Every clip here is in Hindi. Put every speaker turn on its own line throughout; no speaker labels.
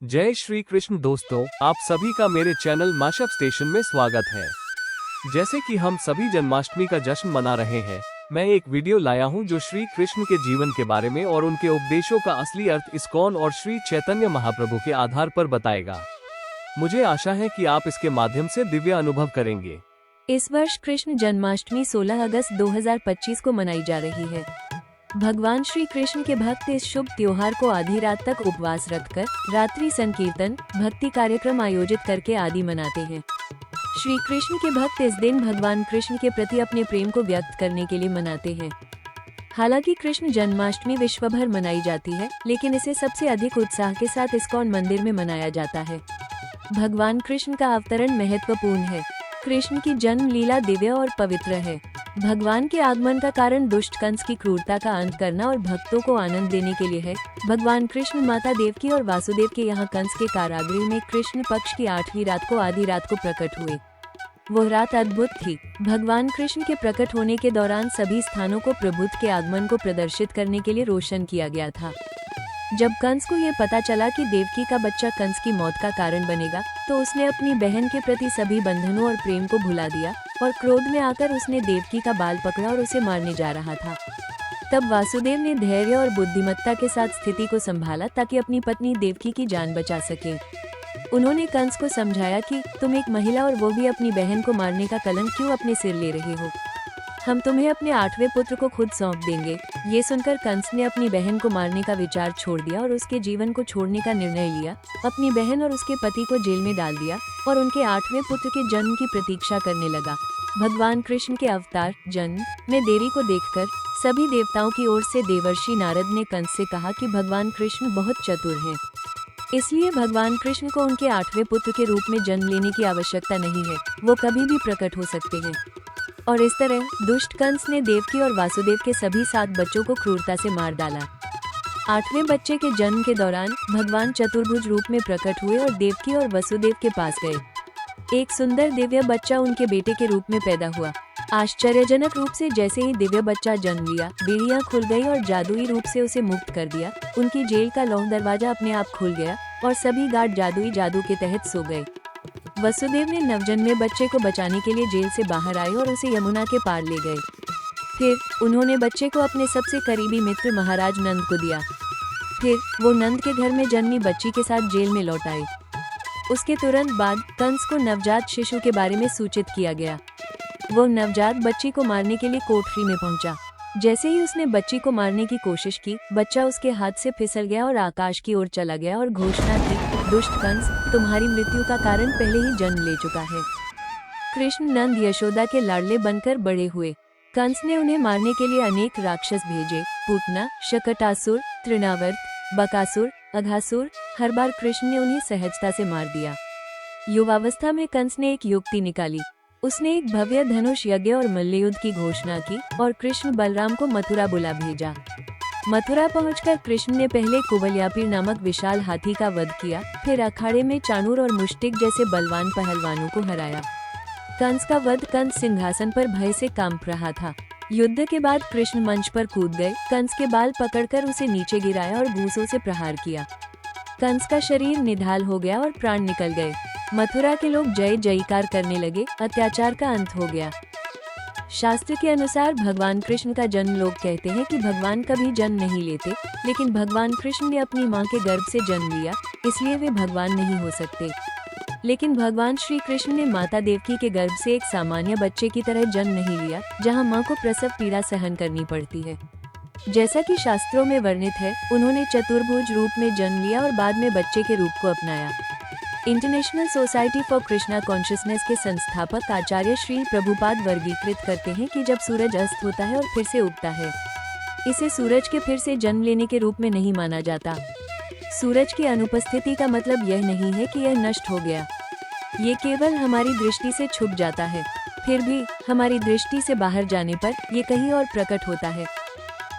जय श्री कृष्ण दोस्तों, आप सभी का मेरे चैनल माशअप स्टेशन में स्वागत है। जैसे कि हम सभी जन्माष्टमी का जश्न मना रहे हैं, मैं एक वीडियो लाया हूं जो श्री कृष्ण के जीवन के बारे में और उनके उपदेशों का असली अर्थ इस्कॉन और श्री चैतन्य महाप्रभु के आधार पर बताएगा। मुझे आशा है कि आप इसके माध्यम से दिव्य अनुभव करेंगे।
इस वर्ष कृष्ण जन्माष्टमी 16 अगस्त 2025 को मनाई जा रही है। भगवान श्री कृष्ण के भक्त इस शुभ त्योहार को आधी रात तक उपवास रखकर रात्रि संकीर्तन, भक्ति कार्यक्रम आयोजित करके आदि मनाते हैं। श्री कृष्ण के भक्त इस दिन भगवान कृष्ण के प्रति अपने प्रेम को व्यक्त करने के लिए मनाते हैं। हालांकि कृष्ण जन्माष्टमी विश्व भर मनाई जाती है, लेकिन इसे सबसे अधिक उत्साह के साथ इस्कॉन मंदिर में मनाया जाता है। भगवान कृष्ण का अवतरण महत्वपूर्ण है। कृष्ण की जन्म लीला दिव्य और पवित्र है। भगवान के आगमन का कारण दुष्ट कंस की क्रूरता का अंत करना और भक्तों को आनंद देने के लिए है। भगवान कृष्ण माता देवकी और वासुदेव के यहाँ कंस के कारागृह में कृष्ण पक्ष की 8वीं रात को आधी रात को प्रकट हुए। वह रात अद्भुत थी। भगवान कृष्ण के प्रकट होने के दौरान सभी स्थानों को प्रभुत्व के आगमन को प्रदर्शित करने के लिए रोशन किया गया था। जब कंस को ये पता चला कि देवकी का बच्चा कंस की मौत का कारण बनेगा, तो उसने अपनी बहन के प्रति सभी बंधनों और प्रेम को भुला दिया और क्रोध में आकर उसने देवकी का बाल पकड़ा और उसे मारने जा रहा था। तब वासुदेव ने धैर्य और बुद्धिमत्ता के साथ स्थिति को संभाला ताकि अपनी पत्नी देवकी की जान बचा सके। उन्होंने कंस को समझाया कि तुम एक महिला और वो भी अपनी बहन को मारने का कलंक क्यों अपने सिर ले रहे हो। हम तुम्हें अपने 8वें पुत्र को खुद सौंप देंगे। ये सुनकर कंस ने अपनी बहन को मारने का विचार छोड़ दिया और उसके जीवन को छोड़ने का निर्णय लिया। अपनी बहन और उसके पति को जेल में डाल दिया और उनके 8वें पुत्र के जन्म की प्रतीक्षा करने लगा। भगवान कृष्ण के अवतार जन्म में देरी को देखकर सभी देवताओं की ओर से देवर्षि नारद ने कंस से कहा कि भगवान कृष्ण बहुत चतुर हैं, इसलिए भगवान कृष्ण को उनके 8वें पुत्र के रूप में जन्म लेने की आवश्यकता नहीं है, वो कभी भी प्रकट हो सकते हैं। और इस तरह दुष्ट कंस ने देवकी और वासुदेव के सभी 7 बच्चों को क्रूरता से मार डाला। 8वें बच्चे के जन्म के दौरान भगवान चतुर्भुज रूप में प्रकट हुए और देवकी और वसुदेव के पास गए। एक सुंदर दिव्य बच्चा उनके बेटे के रूप में पैदा हुआ। आश्चर्यजनक रूप से जैसे ही दिव्य बच्चा जन्म लिया, बेड़ियां खुल गई और जादुई रूप से उसे मुक्त कर दिया। उनकी जेल का लौह दरवाजा अपने आप खुल गया और सभी गार्ड जादुई जादू के तहत सो गए। वसुदेव ने नवजन्मे बच्चे को बचाने के लिए जेल से बाहर आए और उसे यमुना के पार ले गए। फिर उन्होंने बच्चे को अपने सबसे करीबी मित्र महाराज नंद को दिया। फिर वो नंद के घर में जन्मी बच्ची के साथ जेल में लौट आए। उसके तुरंत बाद कंस को नवजात शिशु के बारे में सूचित किया गया। वो नवजात बच्ची को मारने के लिए कोठरी में पहुंचा। जैसे ही उसने बच्ची को मारने की कोशिश की, बच्चा उसके हाथ से फिसल गया और आकाश की ओर चला गया और घोषणा की, दुष्ट कंस, तुम्हारी मृत्यु का कारण पहले ही जन्म ले चुका है। कृष्ण नंद यशोदा के लाडले बनकर बड़े हुए। कंस ने उन्हें मारने के लिए अनेक राक्षस भेजे। पूतना, शकटासुर, तृणावर्त, बकासुर, अघासुर। हर बार कृष्ण ने उन्हें सहजता से मार दिया। युवावस्था में कंस ने एक युक्ति निकाली। उसने एक भव्य धनुष यज्ञ और मल्लयुद्ध की घोषणा की और कृष्ण बलराम को मथुरा बुला भेजा। मथुरा पहुंचकर कृष्ण ने पहले कुवलयापीर नामक विशाल हाथी का वध किया, फिर अखाड़े में चाणूर और मुष्टिक जैसे बलवान पहलवानों को हराया। कंस का वध कंस सिंहासन पर भय से कांप रहा था। युद्ध के बाद कृष्ण मंच पर कूद गए, कंस के बाल पकड़कर उसे नीचे गिराया और घूंसों से प्रहार किया। कंस का शरीर निढाल हो गया और प्राण निकल गए। मथुरा के लोग जय जयकार करने लगे। अत्याचार का अंत हो गया। शास्त्र के अनुसार भगवान कृष्ण का जन्म, लोग कहते हैं कि भगवान कभी जन्म नहीं लेते, लेकिन भगवान कृष्ण ने अपनी मां के गर्भ से जन्म लिया, इसलिए वे भगवान नहीं हो सकते। लेकिन भगवान श्री कृष्ण ने माता देवकी के गर्भ से एक सामान्य बच्चे की तरह जन्म नहीं लिया, जहां मां को प्रसव पीड़ा सहन करनी पड़ती है। जैसा कि शास्त्रों में वर्णित है, उन्होंने चतुर्भुज रूप में जन्म लिया और बाद में बच्चे के रूप को अपनाया। International society for Krishna consciousness के संस्थापक आचार्य श्री प्रभुपाद वर्गीकृत करते हैं कि जब सूरज अस्त होता है और फिर से उगता है, इसे सूरज के फिर से जन्म लेने के रूप में नहीं माना जाता। सूरज की अनुपस्थिति का मतलब यह नहीं है कि यह नष्ट हो गया, ये केवल हमारी दृष्टि से छुप जाता है। फिर भी हमारी दृष्टि से बाहर जाने पर ये कहीं और प्रकट होता है।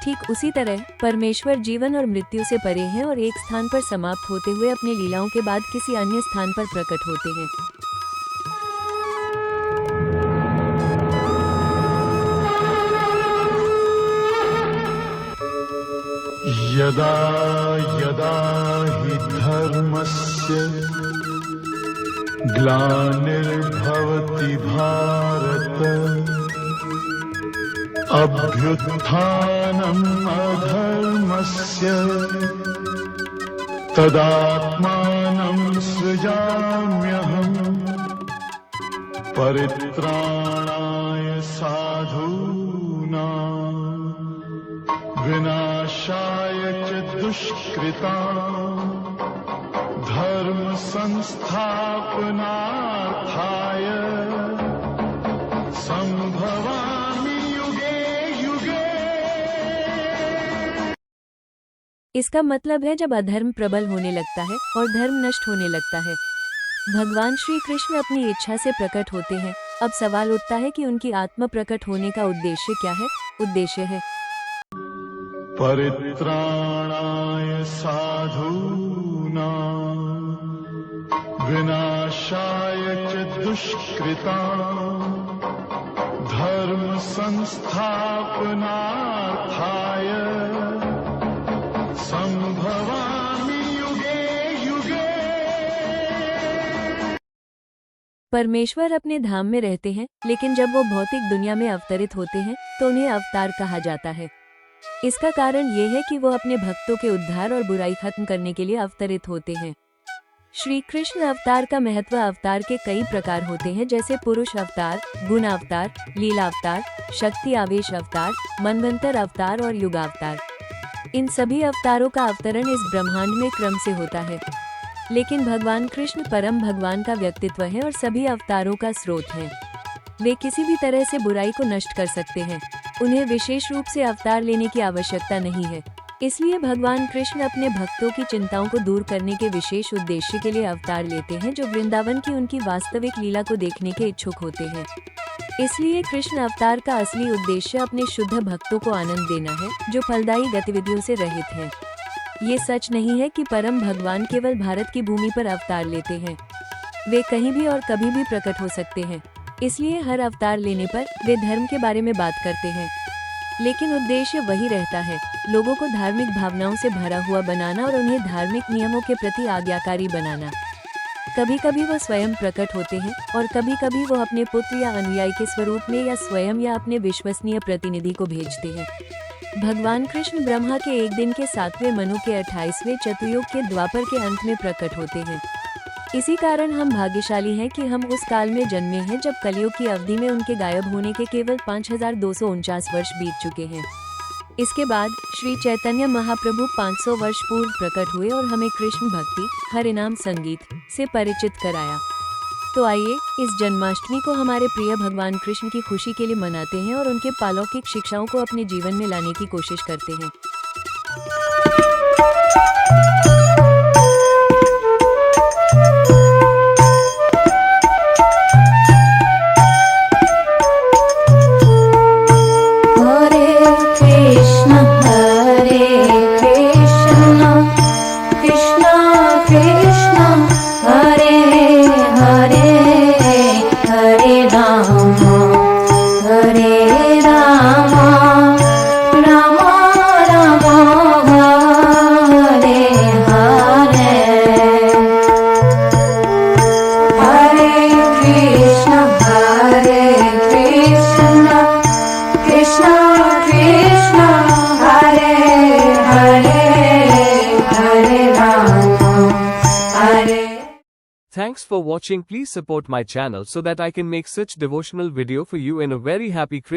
ठीक उसी तरह परमेश्वर जीवन और मृत्यु से परे हैं और एक स्थान पर समाप्त होते हुए अपने लीलाओं के बाद किसी अन्य स्थान पर प्रकट होते हैं।
यदा यदा हि धर्मस्य अधर्मस्य ग्लानिर्भवति भारत अभ्युत्थानम् अधर्मस्य तदात्मानं सृजाम्यहम् परित्राणाय साधूनां विनाशाय च दुष्कृतां धर्म संस्थापनार्थाय संभवामि युगे युगे।
इसका मतलब है जब अधर्म प्रबल होने लगता है और धर्म नष्ट होने लगता है, भगवान श्री कृष्ण अपनी इच्छा से प्रकट होते हैं। अब सवाल उठता है कि उनकी आत्म प्रकट होने का उद्देश्य क्या है? उद्देश्य है
परित्राणाय साधूनां विनाशाय च दुष्कृतां धर्म संस्थापनार्थाय संभवामि युगे युगे।
परमेश्वर अपने धाम में रहते हैं, लेकिन जब वो भौतिक दुनिया में अवतरित होते हैं तो उन्हें अवतार कहा जाता है। इसका कारण ये है कि वो अपने भक्तों के उद्धार और बुराई खत्म करने के लिए अवतरित होते हैं। श्री कृष्ण अवतार का महत्व अवतार के कई प्रकार होते हैं, जैसे पुरुष अवतार, गुण अवतार, लीला अवतार, शक्ति आवेश अवतार, मनवंतर अवतार और युग अवतार। इन सभी अवतारों का अवतरण इस ब्रह्मांड में क्रम से होता है, लेकिन भगवान कृष्ण परम भगवान का व्यक्तित्व है और सभी अवतारों का स्रोत है। वे किसी भी तरह से बुराई को नष्ट कर सकते हैं। उन्हें विशेष रूप से अवतार लेने की आवश्यकता नहीं है। इसलिए भगवान कृष्ण अपने भक्तों की चिंताओं को दूर करने के विशेष उद्देश्य के लिए अवतार लेते हैं, जो वृंदावन की उनकी वास्तविक लीला को देखने के इच्छुक होते हैं। इसलिए कृष्ण अवतार का असली उद्देश्य अपने शुद्ध भक्तों को आनंद देना है, जो फलदायी गतिविधियों से रहित हैं। ये सच नहीं है कि परम भगवान केवल भारत की भूमि पर अवतार लेते हैं। वे कहीं भी और कभी भी प्रकट हो सकते हैं। इसलिए हर अवतार लेने पर वे धर्म के बारे में बात करते हैं, लेकिन उद्देश्य वही रहता है, लोगों को धार्मिक भावनाओं से भरा हुआ बनाना और उन्हें धार्मिक नियमों के प्रति आज्ञाकारी बनाना। कभी कभी वो स्वयं प्रकट होते हैं और कभी कभी वो अपने पुत्र या अनुयायी के स्वरूप में या स्वयं या अपने विश्वसनीय प्रतिनिधि को भेजते हैं। भगवान कृष्ण ब्रह्मा के एक दिन के 7वें मनु के 28वें चतुर्युग के द्वापर के अंत में प्रकट होते हैं। इसी कारण हम भाग्यशाली हैं कि हम उस काल में जन्मे हैं जब कलयुग की अवधि में उनके गायब होने के केवल 5249 वर्ष बीत चुके हैं। इसके बाद श्री चैतन्य महाप्रभु 500 वर्ष पूर्व प्रकट हुए और हमें कृष्ण भक्ति, हरिनाम संगीत से परिचित कराया। तो आइए इस जन्माष्टमी को हमारे प्रिय भगवान कृष्ण की खुशी के लिए मनाते हैं और उनके पालौकिक शिक्षाओं को अपने जीवन में लाने की कोशिश करते हैं।
Thanks for watching. Please support my channel so that I can make such devotional video for you in a very happy Christmas.